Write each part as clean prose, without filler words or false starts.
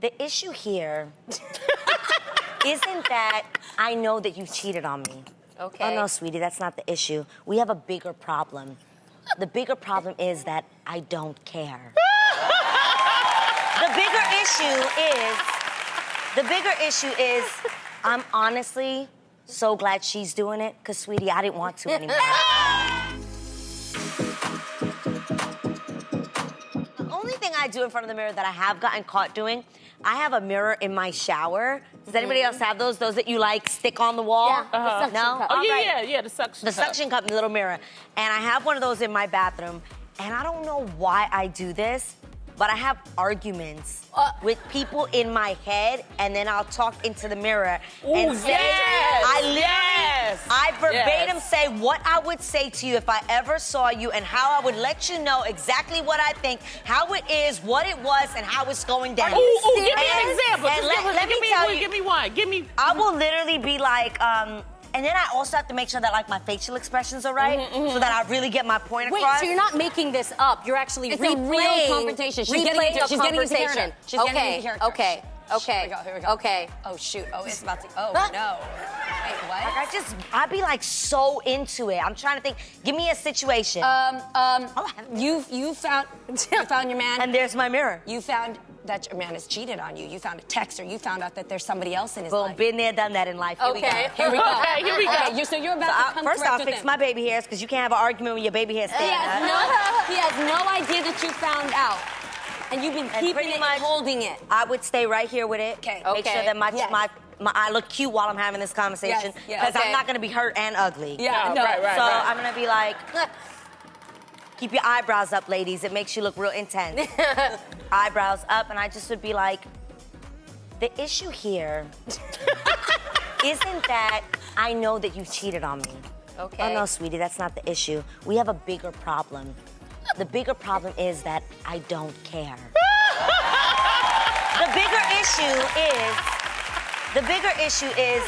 The issue here isn't that I know that you've cheated on me. Okay. Oh, no, sweetie, that's not the issue. We have a bigger problem. The bigger problem is that I don't care. The bigger issue is, I'm honestly so glad she's doing it, because, sweetie, I didn't want to anymore. The only thing I do in front of the mirror that I have gotten caught doing, I have a mirror in my shower. Does anybody else have those? Those that you, like, stick on the wall? Yeah, the suction No? cup. Oh, All right. yeah, the suction The cup. suction cup, the little mirror. And I have one of those in my bathroom. And I don't know why I do this, but I have arguments with people in my head, and then I'll talk into the mirror and say, I verbatim say what I would say to you if I ever saw you, and how I would let you know exactly what I think, how it is, what it was, and how it's going down. Give me an example. And let me tell you, give me one. Give me. I will literally be like, and then I also have to make sure that, like, my facial expressions are right, so that I really get my point Wait, across. so you're not making this up. You're actually It's replaying. a real confrontation. She's getting into character. She's getting into character. Okay. Here we go. Okay. Oh, shoot. Oh, it's about to. Oh, no. Wait, what? Like, I'd be like so into it. I'm trying to think. Give me a situation. You found your man. And there's my mirror. You found that your man has cheated on you. You found a text, or you found out that there's somebody else in his Boom, life. been there, done that in life. Here we go. Here we go. Okay, here we go. Okay, so you're about to come First, correct I'll with fix him. my baby hairs, because you can't have an argument with your baby hairs He staying up. has no idea that you found out. And you've been keeping pretty it much- and holding it. I would stay right here with it. Okay. Make sure that I look cute while I'm having this conversation. Yes, Because okay. I'm not going to be hurt and ugly. Yeah, No, right. So I'm going to be like, keep your eyebrows up, ladies. It makes you look real intense. Eyebrows up, and I just would be like, the issue here isn't that I know that you've cheated on me. Okay. Oh, no, sweetie, that's not the issue. We have a bigger problem. The bigger problem is that I don't care. The bigger issue is,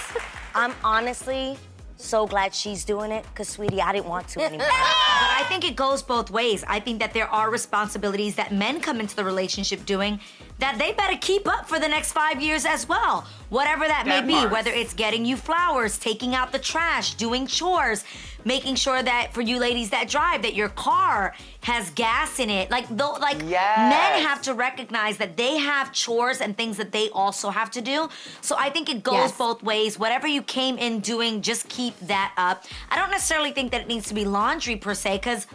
I'm honestly so glad she's doing it, because, sweetie, I didn't want to anymore. But I think it goes both ways. I think that there are responsibilities that men come into the relationship doing that they better keep up for the next 5 years as well. Whatever that may be, whether it's getting you flowers, taking out the trash, doing chores, making sure that for you ladies that drive, that your car has gas in it. Men have to recognize that they have chores and things that they also have to do. So I think it goes both ways. Whatever you came in doing, just keep that up. I don't necessarily think that it needs to be laundry per se, because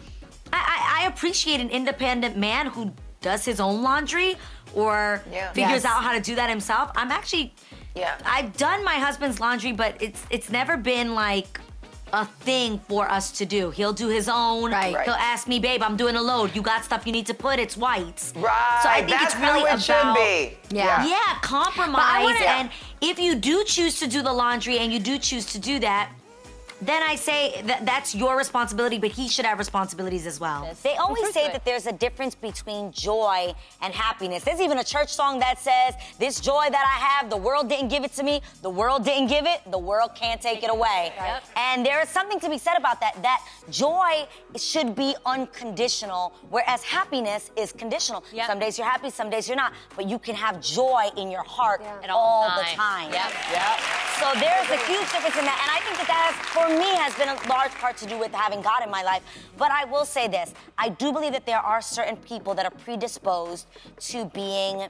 I appreciate an independent man who does his own laundry or figures out how to do that himself. I've done my husband's laundry, but it's never been like a thing for us to do. He'll do his own. Right. He'll ask me, babe, I'm doing a load. You got stuff you need to put, it's whites. Right. So I think That's it's really how it about should be. Yeah, compromise. And if you do choose to do the laundry and you do choose to do that, then I say that's your responsibility, but he should have responsibilities as well. They always say that there's a difference between joy and happiness. There's even a church song that says, this joy that I have, the world didn't give it to me, the world didn't give it, the world can't take it away. Yep. And there is something to be said about that, that joy should be unconditional, whereas happiness is conditional. Yep. Some days you're happy, some days you're not, but you can have joy in your heart At all all the time. time. Yep. So there's a huge difference in that, and I think that for me, has been a large part to do with having God in my life. But I will say this, I do believe that there are certain people that are predisposed to being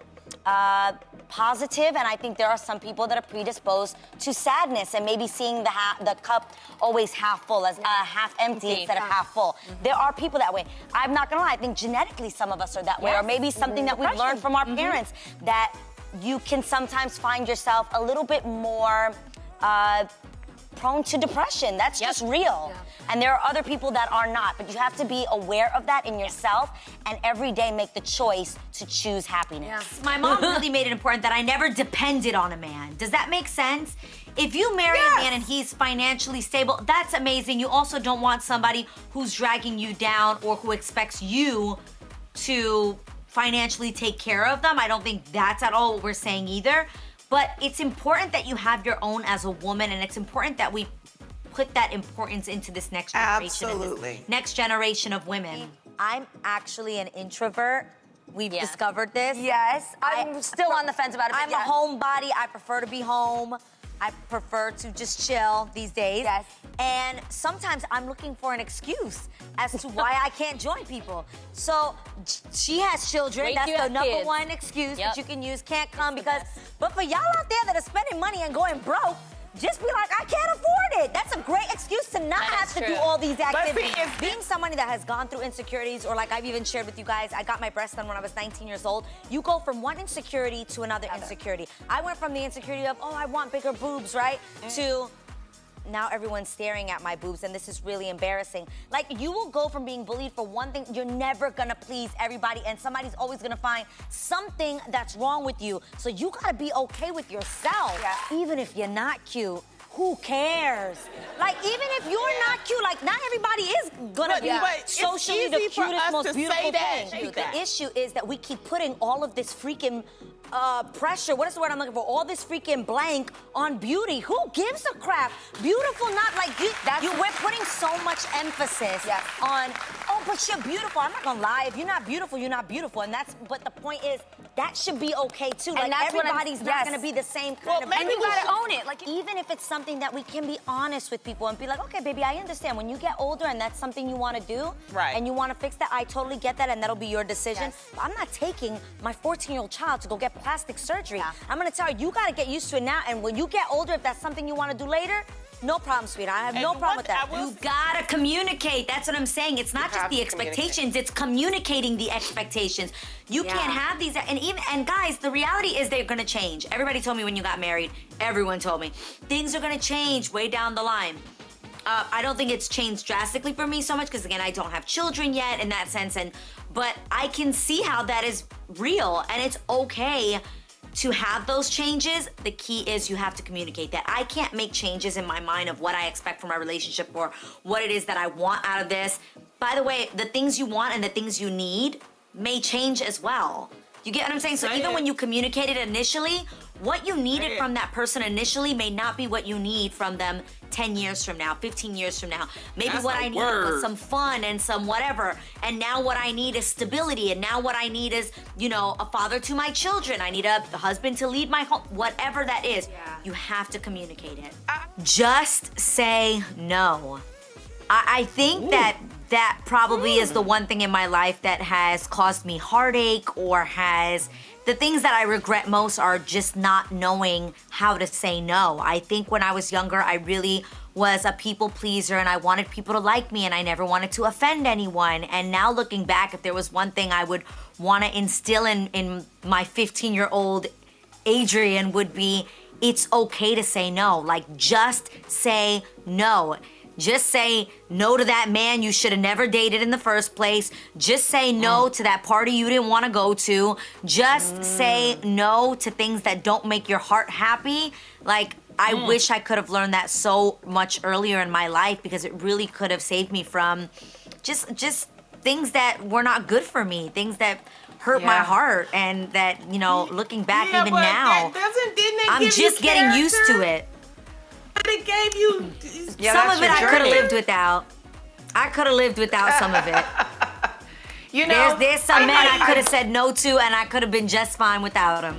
positive, and I think there are some people that are predisposed to sadness and maybe seeing the cup always half full, as half empty instead of half full. There are people that way. I'm not gonna lie, I think genetically some of us are that way, or maybe something that we've learned from our parents, that you can sometimes find yourself a little bit more prone to depression. That's just real. And there are other people that are not, but you have to be aware of that in yourself and every day make the choice to choose happiness. My mom really made it important that I never depended on a man. Does that make sense? If you marry a man and he's financially stable, that's amazing. You also don't want somebody who's dragging you down or who expects you to financially take care of them. I don't think that's at all what we're saying either. But it's important that you have your own as a woman, and it's important that we put that importance into this next generation. Absolutely. Next generation of women. I'm actually an introvert, We've Yeah. discovered this. Yes, I'm still on the fence about it. I'm a homebody. I prefer to be home. I prefer to just chill these days. Yes. And sometimes I'm looking for an excuse as to why I can't join people. So she has children. Wait That's till you the have number kids. one excuse Yep. that you can use. Can't come because. But for y'all out there that are spending money and going broke, just be like, I can't afford it. That's a great excuse to not That have is to true. do all these activities. it's- Being somebody that has gone through insecurities, or like I've even shared with you guys, I got my breast done when I was 19 years old. You go from one insecurity to another insecurity. I went from the insecurity of, oh, I want bigger boobs, right? To now everyone's staring at my boobs and this is really embarrassing. Like, you will go from being bullied for one thing, you're never gonna please everybody, and somebody's always gonna find something that's wrong with you. So you gotta be okay with yourself. Yeah. Even if you're not cute, who cares? Like, even if you're not cute, like, not everybody is gonna be but it's socially the easy for cutest, us most to beautiful say that. thing. Say that. The issue is that we keep putting all of this freaking pressure, what is the word I'm looking for? All this freaking blank on beauty. Who gives a crap? Beautiful, not like you. We're putting so much emphasis on, oh, but you're beautiful. I'm not gonna lie. If you're not beautiful, you're not beautiful. And but the point is, that should be okay too. And Like, that's what everybody's not gonna be the same kind of. maybe And you we gotta should- own it. Like, Even if it's something that we can be honest with people and be like, okay, baby, I understand. When you get older and that's something you want to do, Right. and you want to fix that, I totally get that, and that'll be your decision. Yes. But I'm not taking my 14-year-old child to go get plastic surgery. Yeah. I'm gonna tell her, you gotta get used to it now, and when you get older, if that's something you want to do later, no problem, sweetheart. I have no And problem what with that. I will You gotta communicate. That's what I'm saying. It's not just have the to communicate. expectations, it's communicating the expectations. You can't have these, and guys, the reality is they're gonna change. Everybody told me when you got married, everyone told me, things are gonna change way down the line. I don't think it's changed drastically for me so much because, again, I don't have children yet in that sense, but I can see how that is real, and it's okay to have those changes. The key is you have to communicate that. I can't make changes in my mind of what I expect from my relationship or what it is that I want out of this. By the way, the things you want and the things you need may change as well. You get what I'm saying? So even when you communicated initially, what you needed from that person initially may not be what you need from them 10 years from now, 15 years from now. Maybe That's what a I need word. was some fun and some whatever. And now what I need is stability. And now what I need is, a father to my children. I need a husband to lead my home. Whatever that is, you have to communicate it. Just say no. I think that probably is the one thing in my life that has caused me heartache, or the things that I regret most are just not knowing how to say no. I think when I was younger, I really was a people pleaser and I wanted people to like me and I never wanted to offend anyone. And now looking back, if there was one thing I would want to instill in my 15-year-old Adrienne would be, it's okay to say no. Like, just say no. Just say no to that man you should have never dated in the first place. Just say no to that party you didn't want to go to. Just say no to things that don't make your heart happy. Like, I wish I could have learned that so much earlier in my life, because it really could have saved me from just things that were not good for me, things that hurt my heart, and that, looking back even but now, I'm just getting used to it. It gave you. Some of it I could have lived without. I could have lived without some of it. There's some men I could have said no to, and I could have been just fine without them.